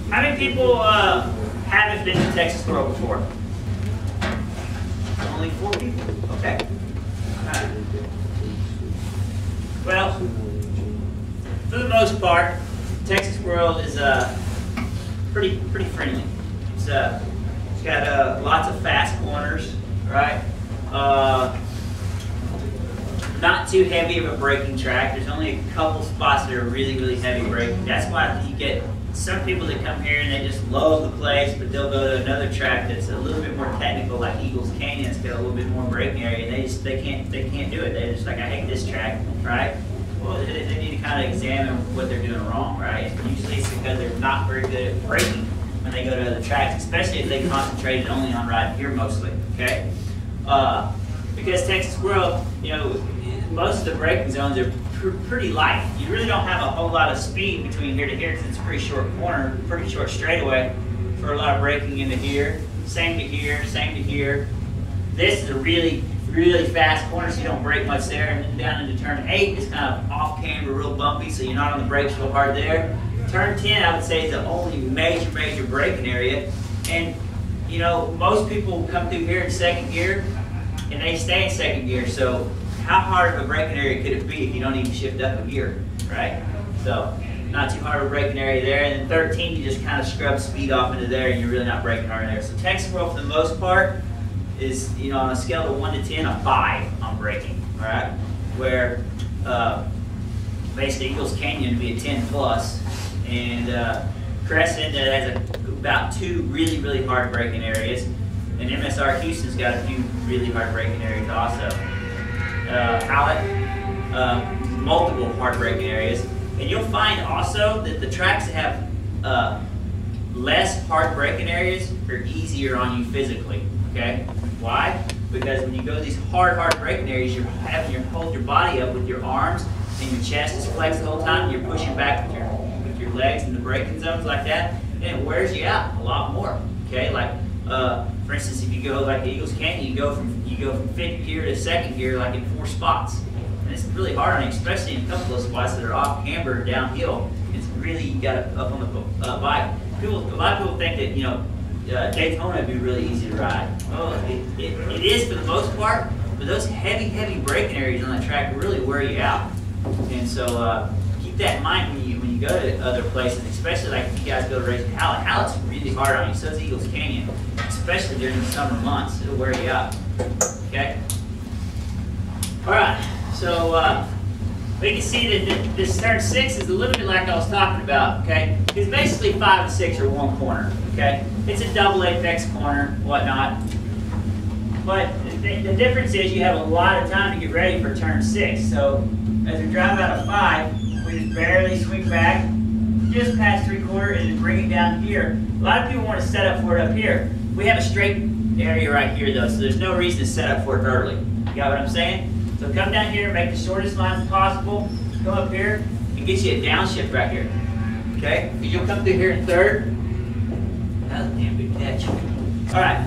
How many people haven't been to Texas World before? Only 4 people. Okay. All right. Well, for the most part, Texas World is pretty friendly. It's got lots of fast corners, right? Not too heavy of a braking track. There's only a couple spots that are really heavy braking. That's why you get some people that come here and they just love the place, but they'll go to another track that's a little bit more technical, like Eagles Canyon. It's got a little bit more braking area, and they can't do it. They're just like, I hate this track, right? Well, they need to kind of examine what they're doing wrong, right? And usually it's because they're not very good at braking when they go to other tracks, especially if they concentrated only on riding here mostly, okay? Because Texas World, you know, most of the braking zones are pretty light. You really don't have a whole lot of speed between here to here because it's a pretty short corner, pretty short straightaway for a lot of braking into here. Same to here, same to here. This is a really fast corner, so you don't brake much there. And then down into turn 8 is kind of off camber, real bumpy, so you're not on the brakes real hard there. Turn 10, I would say, is the only major braking area. And you know, most people come through here in second gear and they stay in second gear. So how hard of a braking area could it be if you don't even shift up a gear, right? So not too hard of a braking area there. And then 13, you just kind of scrub speed off into there and you're really not braking hard there. So Texas World, for the most part, is, you know, on a scale of 1 to 10, a 5 on braking, all right? Where basically Eagles Canyon would be a 10 plus, and Crescent has about 2 really hard braking areas, and MSR Houston's got a few really hard braking areas also. Hallett, multiple hard braking areas, and you'll find also that the tracks that have less hard braking areas are easier on you physically. Okay, why? Because when you go to these hard braking areas, you're having to hold your body up with your arms, and your chest is flexed the whole time. You're pushing back with your legs in the braking zones like that, and it wears you out a lot more. Okay, like for instance, if you go like Eagles Canyon, you go from 5th gear to 2nd gear like in 4 spots, and it's really hard on you, especially in a couple of those spots that are off camber downhill. It's really, you got to up on the bike. A lot of people think that, you know, Daytona would be really easy to ride. Well, it is for the most part, but those heavy braking areas on that track really wear you out. And so keep that in mind when you go to other places, especially like if you guys go to race Hallett. Hallett's really hard on you, so is Eagles Canyon, especially during the summer months. It'll wear you out. Okay? All right, so we can see that this turn 6 is a little bit like I was talking about, okay? Because basically 5 and 6 are one corner, okay? It's a double apex corner, whatnot. But the difference is you have a lot of time to get ready for turn 6. So as we drive out of 5, we just barely swing back, just past 3/4, and then bring it down here. A lot of people want to set up for it up here. We have a straight area right here though, so there's no reason to set up for it early. You got what I'm saying? So come down here, make the shortest lines possible, come up here, and get you a downshift right here. Okay? You'll come through here in 3rd. That was a damn good catch. Alright,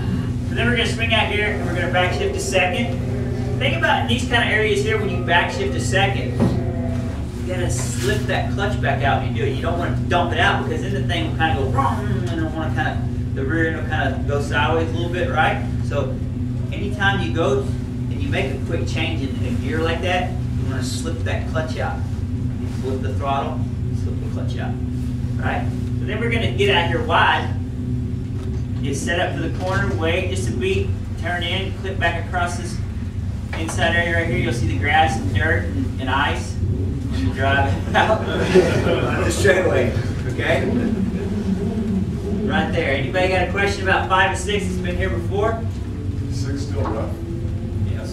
so then we're going to swing out here, and we're going to backshift to 2nd. Think about in these kind of areas here, when you backshift to 2nd, you got to slip that clutch back out when you do it. You don't want to dump it out, because then the thing will kind of go wrong, and it'll want to kind of, the rear end will kind of go sideways a little bit, right? So anytime you go and you make a quick change in gear like that, you want to slip that clutch out. You flip the throttle, slip the clutch out, right? So then we're going to get out here wide, get set up for the corner, wait just a beat, turn in, clip back across this inside area right here. You'll see the grass and dirt and ice when you drive out on the straightaway, okay? Right there. Anybody got a question about 5 and 6 that's been here before? 6 still rough.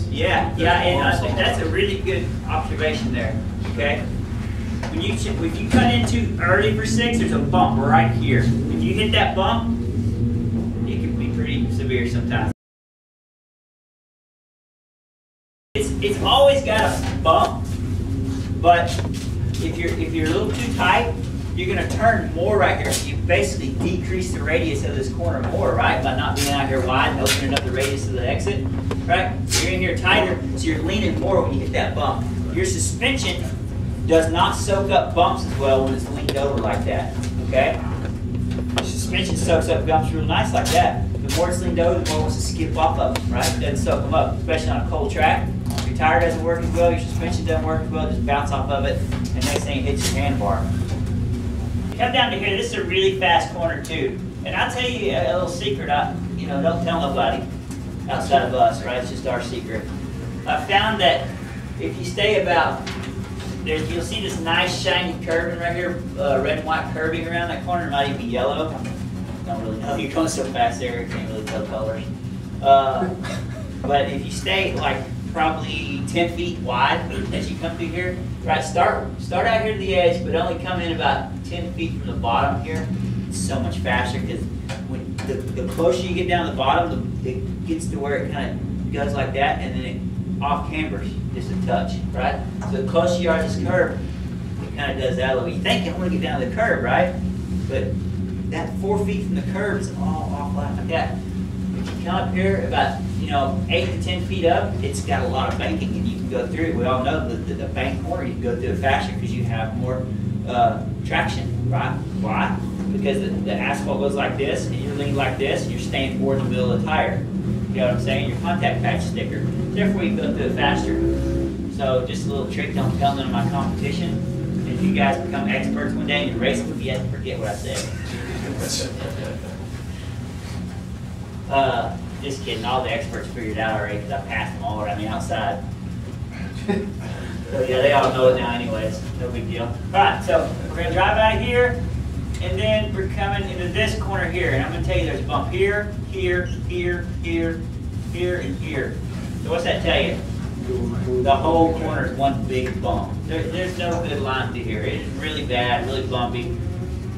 Yeah, and I think that's a really good observation there. Okay, if you cut in too early for 6, there's a bump right here. If you hit that bump, it can be pretty severe sometimes. It's always got a bump, but if you're a little too tight, you're going to turn more right here. So you basically decrease the radius of this corner more, right? By not being out here wide and opening up the radius of the exit, right? You're in here tighter, so you're leaning more when you hit that bump. Your suspension does not soak up bumps as well when it's leaned over like that, okay? suspension soaks up bumps real nice like that. The more it's leaned over, the more it wants to skip off of them, right? It doesn't soak them up, especially on a cold track. Your tire doesn't work as well, your suspension doesn't work as well, just bounce off of it, and next thing it hits your handlebar. You come down to here, this is a really fast corner too. And I'll tell you a little secret, don't tell nobody outside of us, right? It's just our secret. I found that if you stay about, you'll see this nice shiny curving right here, red and white curving around that corner. It might even be yellow. Don't really know. You're going so fast there, you can't really tell colors. But if you stay like probably 10 feet wide as you come through here, right? Start out here to the edge, but only come in about 10 feet from the bottom here. It's so much faster because when the closer you get down the bottom, it gets to where it kind of goes like that, and then it off cambers just a touch, right? So the closer you are to this curve, it kind of does that a little bit. You think I want to get down to the curve, right? But that 4 feet from the curve is all off like that. If you come up here about 8 to 10 feet up, it's got a lot of banking and you can go through it. We all know that the bank corner, you can go through it faster because you have more traction, right? Why? Because the asphalt goes like this and you're leaning like this and you're staying forward in the middle of the tire. You know what I'm saying? Your contact patch is thicker. Therefore, you can go through it faster. So just a little trick, don't tell them in my competition. If you guys become experts one day and you're racing with me, you have to forget what I said. Just kidding, all the experts figured it out already because I passed them all around the outside. So yeah, they all know it now anyways, no big deal. All right, so we're gonna drive out of here, and then we're coming into this corner here, and I'm gonna tell you there's a bump here, here, here, here, here, and here. So what's that tell you? The whole corner is one big bump. There's no good line through here. It's really bad, really bumpy.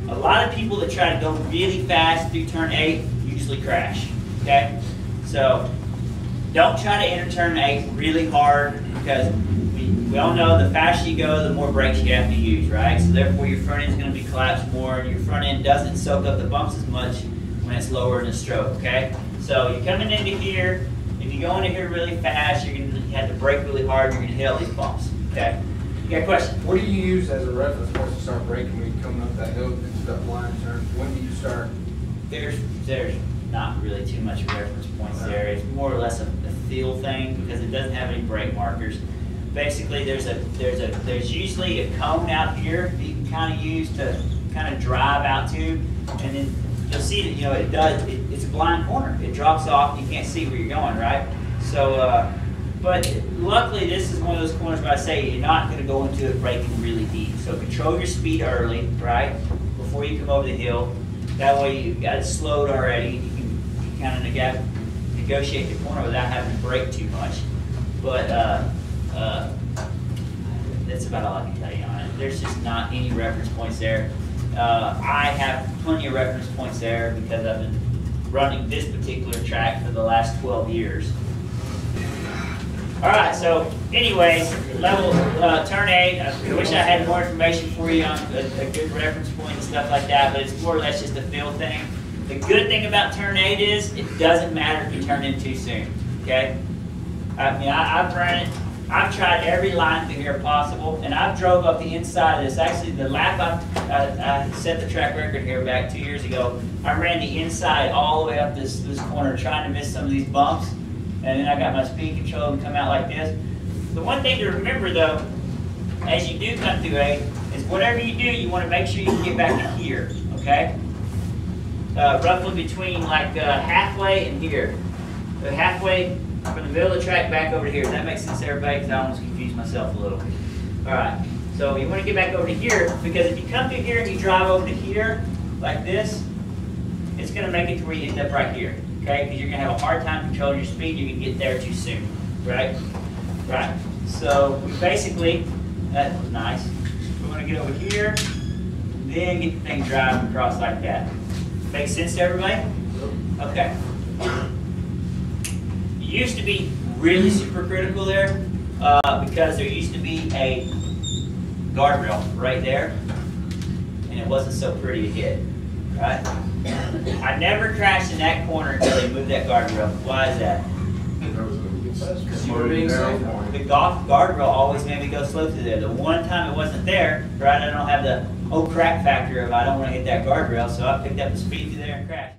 A lot of people that try to go really fast through turn 8 usually crash, okay? So don't try to enter turn 8 really hard because we all know the faster you go, the more brakes you have to use, right? So therefore your front end is going to be collapsed more and your front end doesn't soak up the bumps as much when it's lower in the stroke, okay? So you're coming into here, if you go into here really fast, you're going to have to brake really hard, you're going to hit all these bumps, okay? You got a question? What do you use as a reference point to start braking when you're coming up that hill into that line turn? When do you start? There's not really too much reference points there. It's more or less a feel thing because it doesn't have any brake markers. Basically, there's usually a cone out here that you can kind of use to kind of drive out to, and then you'll see that it's a blind corner. It drops off. You can't see where you're going, right? So, but luckily, this is one of those corners where I say you're not going to go into it braking really deep. So control your speed early, right, before you come over the hill. That way you've got it slowed already. You can kind of negotiate the corner without having to brake too much. But that's about all I can tell you on it. There's just not any reference points there. I have plenty of reference points there because I've been running this particular track for the last 12 years. All right, so anyways, level turn 8. I wish I had more information for you on a good reference point and stuff like that, but it's more or less just a feel thing. The good thing about turn 8 is it doesn't matter if you turn in too soon, okay? I mean, I've run it. I've tried every line through here possible, and I've drove up the inside of this. Actually, the lap I set the track record here back 2 years ago. I ran the inside all the way up this corner trying to miss some of these bumps. And then I got my speed control and come out like this. The one thing to remember though, as you do come through 8, is whatever you do, you want to make sure you can get back to here, okay? Roughly between like halfway and here. So halfway from the middle of the track back over to here. Does that make sense to everybody? Because I almost confused myself a little. All right, so you want to get back over to here because if you come through here and you drive over to here like this, it's going to make it to where you end up right here. Okay, because you're going to have a hard time controlling your speed. You can get there too soon, right? Right. So we basically, that was nice. We're going to get over here, then get the thing driving across like that. Make sense to everybody? Okay. It used to be really super critical there because there used to be a guardrail right there, and it wasn't so pretty to hit, right? I never crashed in that corner until they moved that guardrail. Why is that? That was a Because you were being safe. The golf guardrail always made me go slow through there. The one time it wasn't there, right, I don't have the crack factor of I don't want to hit that guardrail, so I picked up the speed through there and crashed.